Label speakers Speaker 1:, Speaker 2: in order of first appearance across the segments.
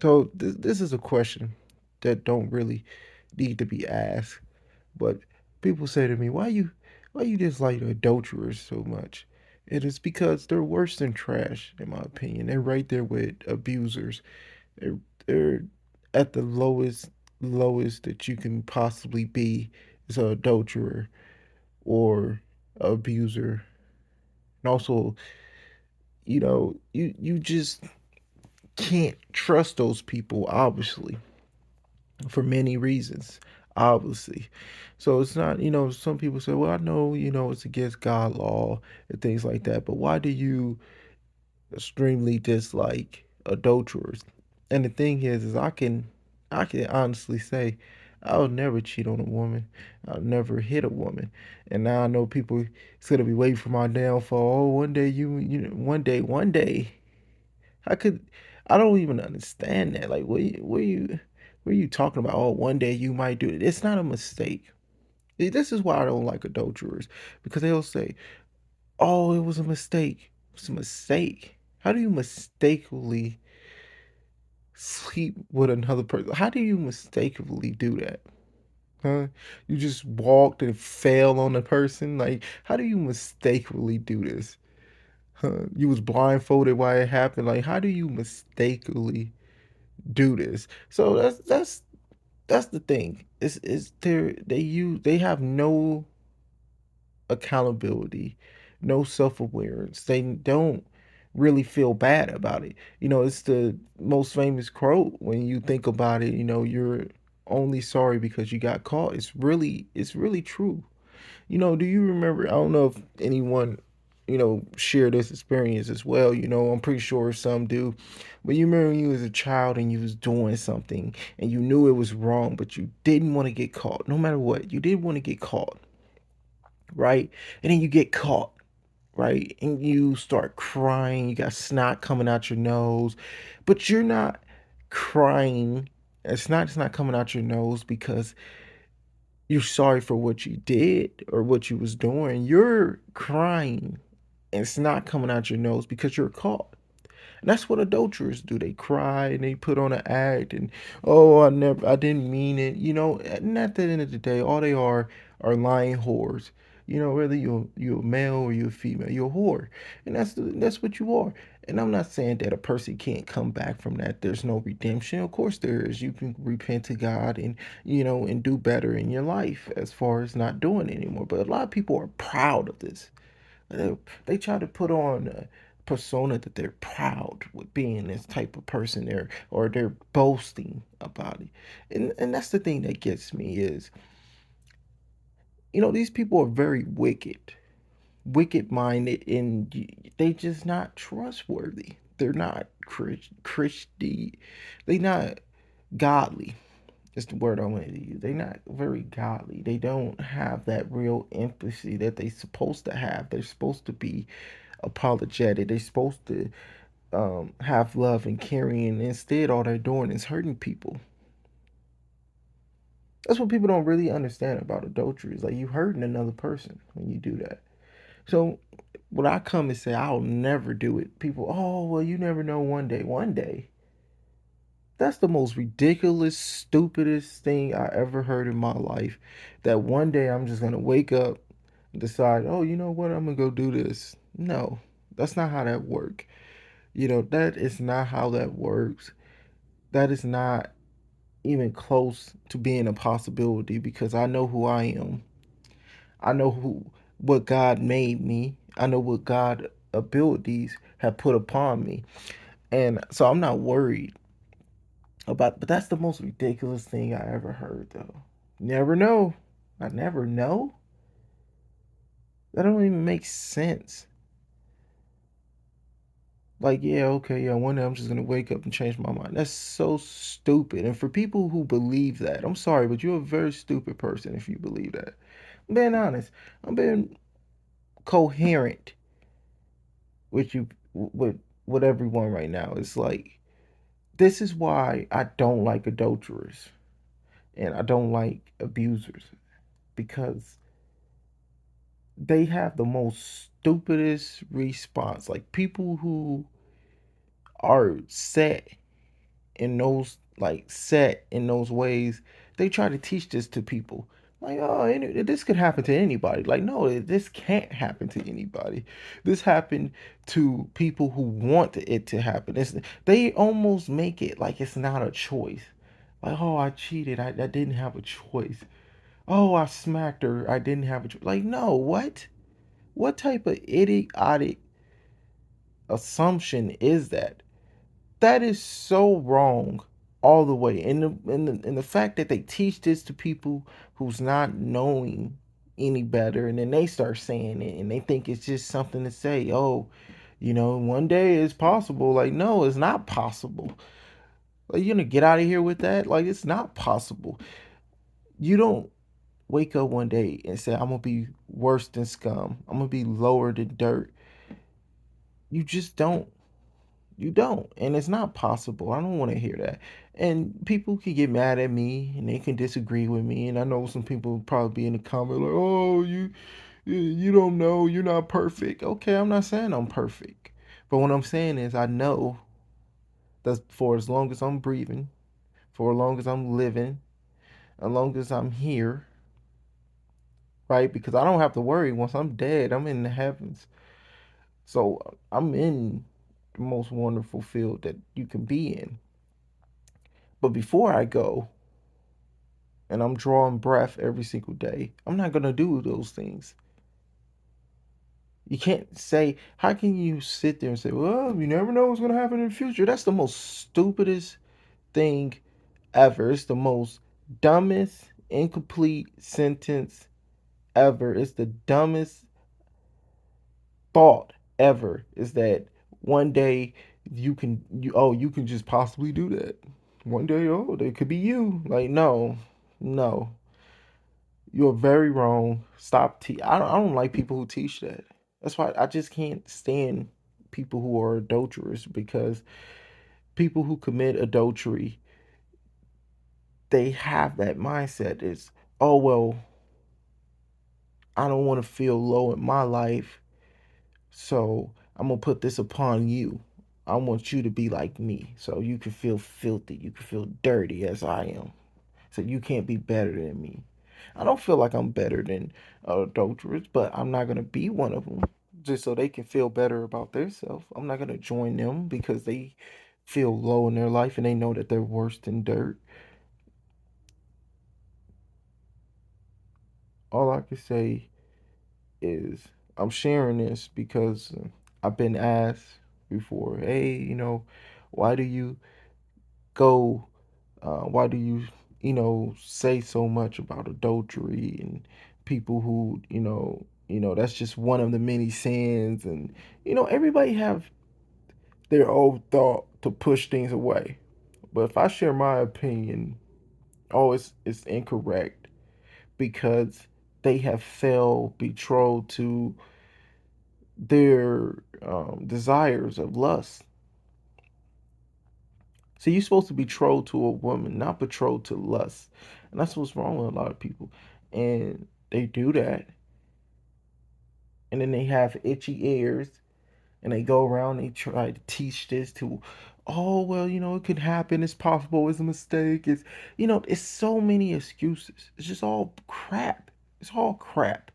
Speaker 1: So this is a question that don't really need to be asked, but people say to me, why you dislike adulterers so much?" It is because they're worse than trash, in my opinion. They're right there with abusers. They're at the lowest that you can possibly be as an adulterer or abuser. And also, you just can't trust those people, obviously, for many reasons, obviously. So it's not, some people say, well, I know, it's against God law and things like that, but why do you extremely dislike adulterers? And the thing is I can honestly say I'll never cheat on a woman. I'll never hit a woman. And now I know people it's gonna be waiting for my downfall. Oh, one day one day. I could I don't even understand that. Like what are you talking about? Oh, one day you might do it. It's not a mistake. This is why I don't like adulterers. Because they'll say, oh, it was a mistake. It's a mistake. How do you mistakenly sleep with another person? How do you mistakenly do that? Huh? You just walked and fell on the person? Like, how do you mistakenly do this? Huh? You was blindfolded while it happened. Like, how do you mistakenly do this? So that's the thing. It's they have no accountability, no self awareness. They don't really feel bad about it. It's the most famous quote when you think about it. You're only sorry because you got caught. It's really true. Do you remember? I don't know if anyone, share this experience as well. I'm pretty sure some do. But you remember when you was a child and you was doing something and you knew it was wrong, but you didn't want to get caught. No matter what, you didn't want to get caught, right? And then you get caught, right? And you start crying. You got snot coming out your nose, but you're not crying. It's not coming out your nose because you're sorry for what you did or what you was doing. You're crying and it's not coming out your nose because you're caught. And that's what adulterers do. They cry and they put on an act and, oh, I didn't mean it. And at the end of the day, all they are lying whores. Whether you're a male or you're a female, you're a whore, and that's what you are. And I'm not saying that a person can't come back from that. There's no redemption. Of course there is. You can repent to God and and do better in your life as far as not doing it anymore. But a lot of people are proud of this. They try to put on a persona that they're proud with being this type of person there, or they're boasting about it. And that's the thing that gets me is, these people are very wicked minded, and they just not trustworthy. They're not Christy. They not godly. Is the word I wanted to use. They're not very godly. They don't have that real empathy that they supposed to have. They're supposed to be apologetic. They're supposed to have love and caring, and instead, all they're doing is hurting people. That's what people don't really understand about adultery. Is like you hurting another person when you do that. So, when I come and say I'll never do it, people, oh well, you never know. One day. That's the most ridiculous, stupidest thing I ever heard in my life. That one day I'm just gonna wake up and decide, oh, you know what, I'm gonna go do this. No, that's not how that works. That is not how that works. That is not even close to being a possibility because I know who I am. I know what God made me. I know what God abilities have put upon me. And so I'm not worried about, but that's the most ridiculous thing I ever heard though. Never know. I never know. That don't even make sense. Like, yeah, okay, yeah, one day I'm just gonna wake up and change my mind. That's so stupid. And for people who believe that, I'm sorry, but you're a very stupid person if you believe that. I'm being honest. I'm being coherent with you, with everyone right now. It's like this is why I don't like adulterers and I don't like abusers because they have the most stupidest response. Like people who are set in those, like, set in those ways, they try to teach this to people. Like, oh, this could happen to anybody. Like, no, this can't happen to anybody. This happened to people who want it to happen. They almost make it like it's not a choice. Like, oh, I cheated. I didn't have a choice. Oh, I smacked her. I didn't have a choice. Like, no, what? What type of idiotic assumption is that? That is so wrong all the way. And the fact that they teach this to people who's not knowing any better, and then they start saying it, and they think it's just something to say. Oh, one day it's possible. Like, no, it's not possible. Like, you're gonna get out of here with that? Like, it's not possible. You don't wake up one day and say, I'm gonna be worse than scum. I'm gonna be lower than dirt. You just don't. You don't. And it's not possible. I don't want to hear that. And people can get mad at me and they can disagree with me. And I know some people will probably be in the comment like, oh, you don't know. You're not perfect. Okay, I'm not saying I'm perfect. But what I'm saying is I know that for as long as I'm breathing, for as long as I'm living, as long as I'm here, right? Because I don't have to worry. Once I'm dead, I'm in the heavens. So I'm in the most wonderful field that you can be in. But before I go, and I'm drawing breath every single day, I'm not going to do those things. You can't say, how can you sit there and say, well, you never know what's going to happen in the future? That's the most stupidest thing ever. It's the most dumbest, incomplete sentence ever. It's the dumbest thought ever. Is that one day you can just possibly do that. One day, oh, they could be you. Like, no, no. You're very wrong. Stop. I don't like people who teach that. That's why I just can't stand people who are adulterers, because people who commit adultery, they have that mindset. Is, oh, well, I don't want to feel low in my life, so I'm going to put this upon you. I want you to be like me so you can feel filthy. You can feel dirty as I am. So you can't be better than me. I don't feel like I'm better than adulterers, but I'm not gonna be one of them just so they can feel better about themselves. I'm not gonna join them because they feel low in their life and they know that they're worse than dirt. All I can say is I'm sharing this because I've been asked before, hey, why do you go why do you, say so much about adultery and people who, that's just one of the many sins, and everybody have their own thought to push things away. But if I share my opinion, oh, it's incorrect because they have fell betrothed to their desires of lust. See, you're supposed to be betrothed to a woman, not betrothed to lust. And that's what's wrong with a lot of people. And they do that. And then they have itchy ears and they go around, they try to teach this to, oh, well, it could happen. It's possible. It's a mistake. It's so many excuses. It's just all crap. It's all crap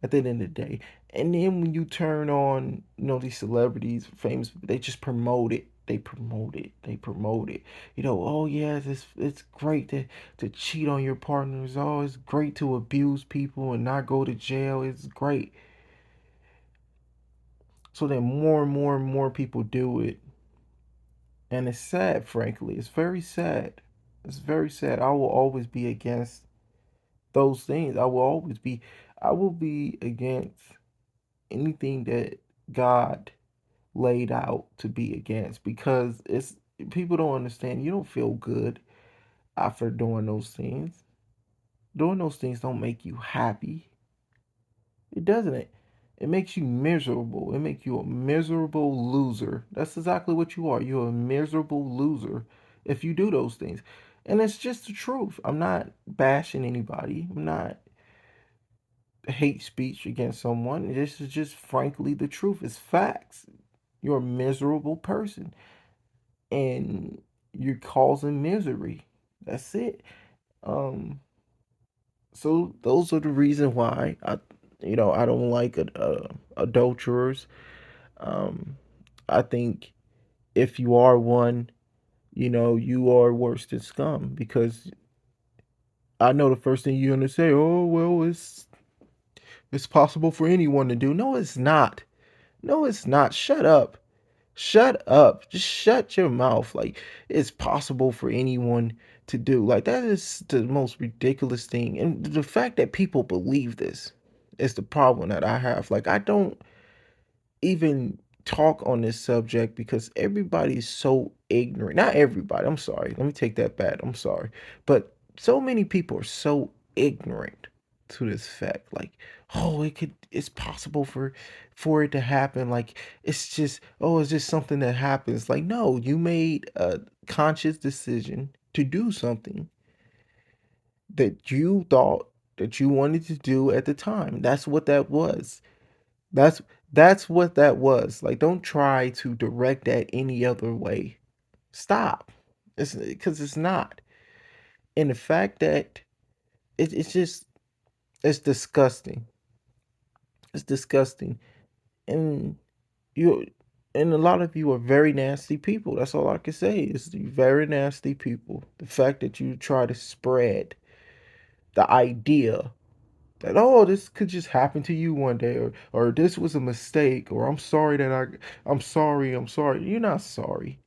Speaker 1: at the end of the day. And then when you turn on, these celebrities, famous, they just promote it. They promote it. They promote it. Oh yes, it's great to cheat on your partners. Oh, it's great to abuse people and not go to jail. It's great. So then more and more and more people do it. And it's sad, frankly. It's very sad. It's very sad. I will always be against those things. I will be against anything that God laid out to be against, because it's people don't understand. You don't feel good after doing those things. Doing those things don't make you happy. It doesn't. It makes you miserable. It makes you a miserable loser. That's exactly what you are. You're a miserable loser if you do those things. And it's just the truth. I'm not bashing anybody. I'm not hate speech against someone. This is just frankly the truth. It's facts. You're a miserable person. And you're causing misery. That's it. Um, so those are the reason why I don't like adulterers. Um, I think if you are one, you are worse than scum because I know the first thing you're gonna say, oh well, it's possible for anyone to do. No, it's not. No, it's not. Shut up. Shut up. Just shut your mouth. Like, it's possible for anyone to do. Like, that is the most ridiculous thing. And the fact that people believe this is the problem that I have. Like, I don't even talk on this subject because everybody's so ignorant. Not everybody. I'm sorry. Let me take that back. I'm sorry. But so many people are so ignorant to this fact. Like, oh, it's possible for it to happen. Like, it's just something that happens. Like, no, you made a conscious decision to do something that you thought that you wanted to do at the time. That's what that was. That's that's what that was. Like, don't try to direct that any other way. Stop. It's because it's not. And the fact that it's just it's disgusting. It's disgusting. And you and a lot of you are very nasty people. That's all I can say. Is very nasty people. The fact that you try to spread the idea that this could just happen to you one day, or this was a mistake, or I'm sorry. You're not sorry.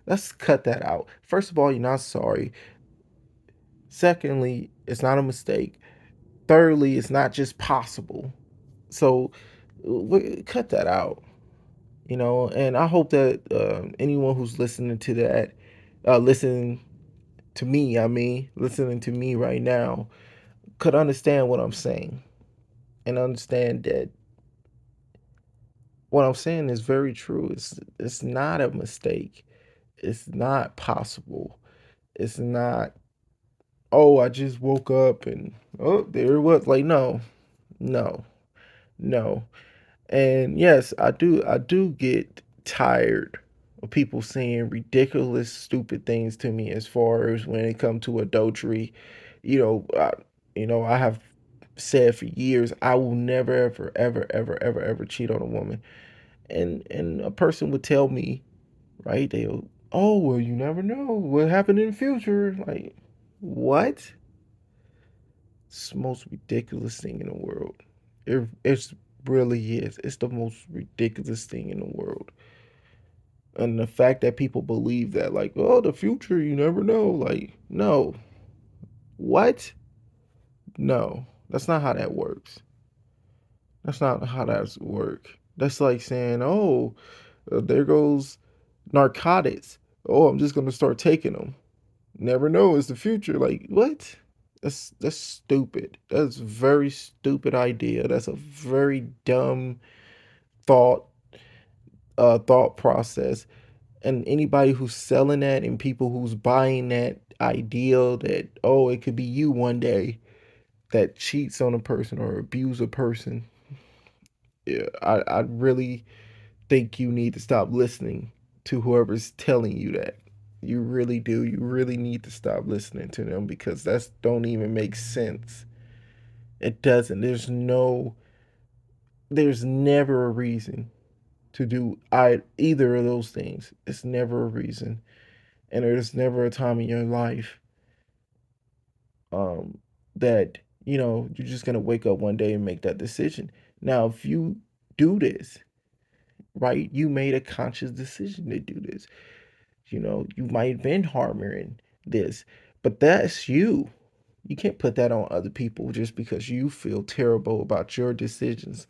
Speaker 1: Let's cut that out. First of all, you're not sorry. Secondly, it's not a mistake. Thirdly, it's not just possible. So cut that out. And I hope that anyone who's listening to that, listening to me, listening to me right now, could understand what I'm saying and understand that what I'm saying is very true. It's not a mistake. It's not possible. It's not, oh, I just woke up and oh, there it was. Like, no, no, no. And yes, I do get tired of people saying ridiculous, stupid things to me as far as when it comes to adultery. You know, I, I have said for years I will never, ever, ever, ever, ever, ever cheat on a woman. And a person would tell me, right? They'll, oh well, you never know what happened in the future. Like, what? It's the most ridiculous thing in the world. It really is. It's the most ridiculous thing in the world. And the fact that people believe that, like, oh, the future, you never know. Like, no. What? No. That's not how that works. That's not how that's work. That's like saying, oh, there goes narcotics. Oh, I'm just gonna start taking them. Never know. It's the future. Like, what? That's stupid. That's a very stupid idea. That's a very dumb thought thought process. And anybody who's selling that and people who's buying that idea that, oh, it could be you one day that cheats on a person or abuse a person, yeah, I really think you need to stop listening to whoever's telling you that. You really do. You really need to stop listening to them because that's don't even make sense. It doesn't. There's never a reason to do either of those things. It's never a reason. And there's never a time in your life um that, you're just gonna wake up one day and make that decision. Now, if you do this, right, you made a conscious decision to do this. You might have been harboring this, but that's you. You can't put that on other people just because you feel terrible about your decisions.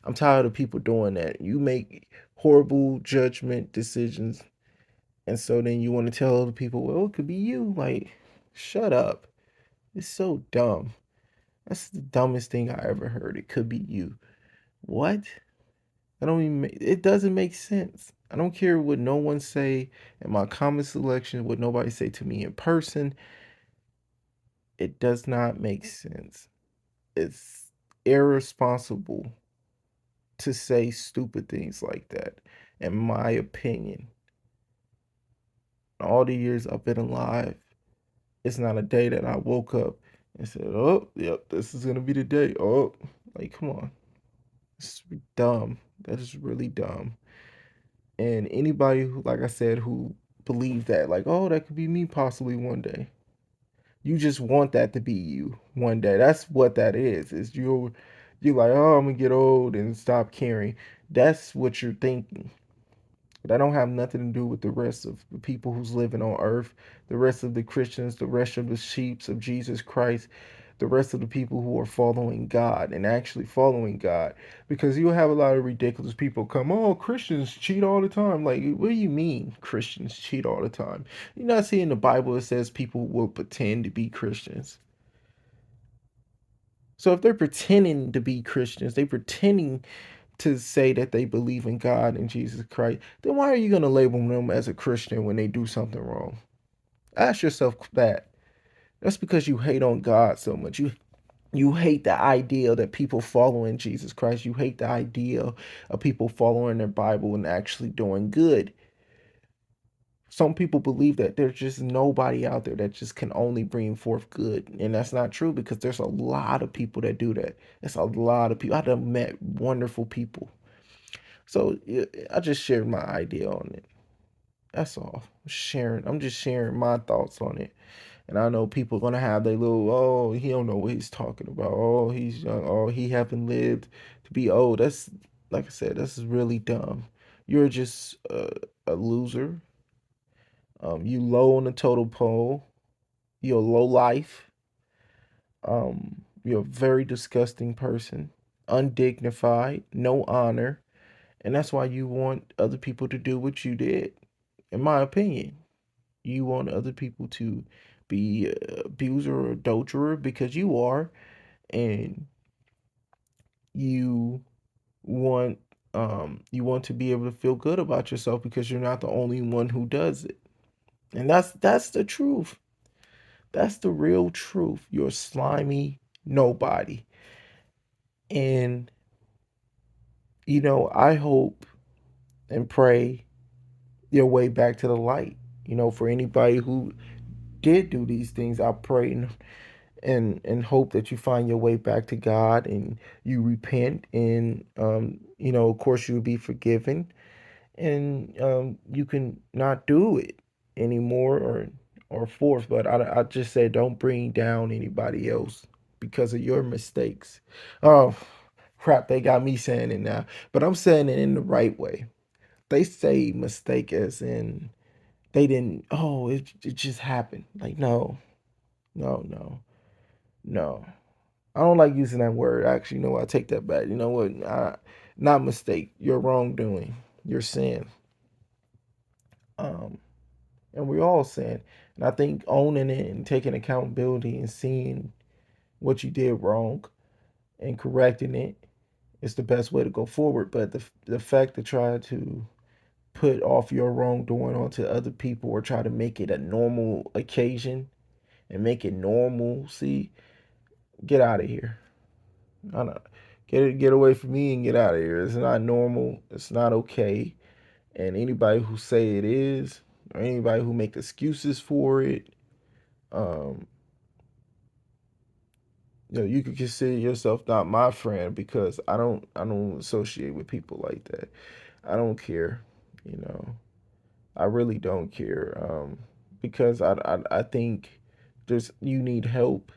Speaker 1: I'm tired of people doing that. You make horrible judgment decisions, and so then you want to tell other people, well, it could be you. Like, shut up. It's so dumb. That's the dumbest thing I ever heard. It could be you. What? I don't even. It doesn't make sense. I don't care what no one say in my comment selection. What nobody say to me in person. It does not make sense. It's irresponsible to say stupid things like that, in my opinion. All the years I've been alive, it's not a day that I woke up and said, "Oh, yep, this is gonna be the day." Oh, like come on, it's dumb. That is really dumb. And anybody who, like I said, who believes that, like, oh, that could be me possibly one day. You just want that to be you one day. That's what that is. Is you're like, oh, I'm gonna get old and stop caring. That's what you're thinking. That don't have nothing to do with the rest of the people who's living on earth, the rest of the Christians, the rest of the sheep of Jesus Christ, the rest of the people who are following God and actually following God. Because you'll have a lot of ridiculous people come, oh, Christians cheat all the time. Like, what do you mean Christians cheat all the time? You're not seeing the Bible it says people will pretend to be Christians. So if they're pretending to be Christians, they pretending to say that they believe in God and Jesus Christ, then why are you going to label them as a Christian when they do something wrong? Ask yourself that. That's because you hate on God so much. You hate the idea that people following Jesus Christ. You hate the idea of people following their Bible and actually doing good. Some people believe that there's just nobody out there that just can only bring forth good. And that's not true because there's a lot of people that do that. It's a lot of people. I've met wonderful people. So yeah, I just shared my idea on it. That's all. I'm just sharing my thoughts on it. And I know people are gonna have their little, oh, he don't know what he's talking about. Oh, he's young. Oh, he haven't lived to be old. That's like I said, that's really dumb. You're just a loser. You low on the total pole. You're a low life. You're a very disgusting person, undignified, no honor, and that's why you want other people to do what you did. In my opinion, you want other people to be abuser or adulterer because you are, and you want you want to be able to feel good about yourself because you're not the only one who does it. And that's the truth. That's the real truth. You're a slimy nobody. And I hope and pray your way back to the light. For anybody who did do these things, I pray and hope that you find your way back to God and you repent and of course you'll be forgiven and you can not do it anymore or forth. But I just say don't bring down anybody else because of your mistakes. Oh crap, they got me saying it now, but I'm saying it in the right way. They say mistake as in they didn't. Oh, it just happened. Like no, no, no, no. I don't like using that word. Actually, no, I take that back. You know what? Not mistake. Your wrongdoing. Your sin. Um, and we all sin. And I think owning it and taking accountability and seeing what you did wrong and correcting it is the best way to go forward. But the fact to try to put off your wrongdoing onto other people or try to make it a normal occasion and make it normal, see, get out of here. I know. Get away from me and get out of here. It's not normal. It's not okay. And anybody who say it is, or anybody who make excuses for it, um, you could consider yourself not my friend because I don't associate with people like that. I don't care. You know, I really don't care. Because I think you need help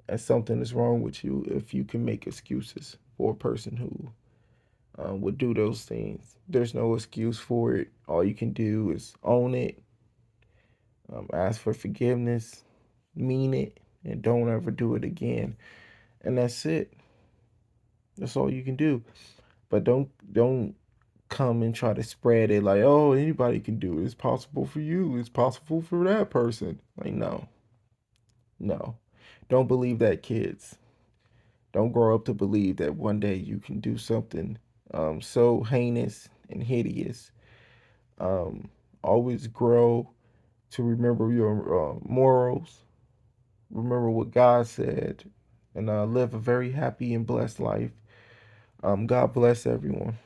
Speaker 1: and something is wrong with you if you can make excuses for a person who would do those things. There's no excuse for it. All you can do is own it, ask for forgiveness, mean it, and don't ever do it again. And that's it. That's all you can do. But don't come and try to spread it like, oh, anybody can do it. It's possible for you. It's possible for that person. Like, no, no. Don't believe that, kids. Don't grow up to believe that one day you can do something so heinous and hideous. Um, Always grow to remember your morals, remember what God said, and live a very happy and blessed life. God bless everyone.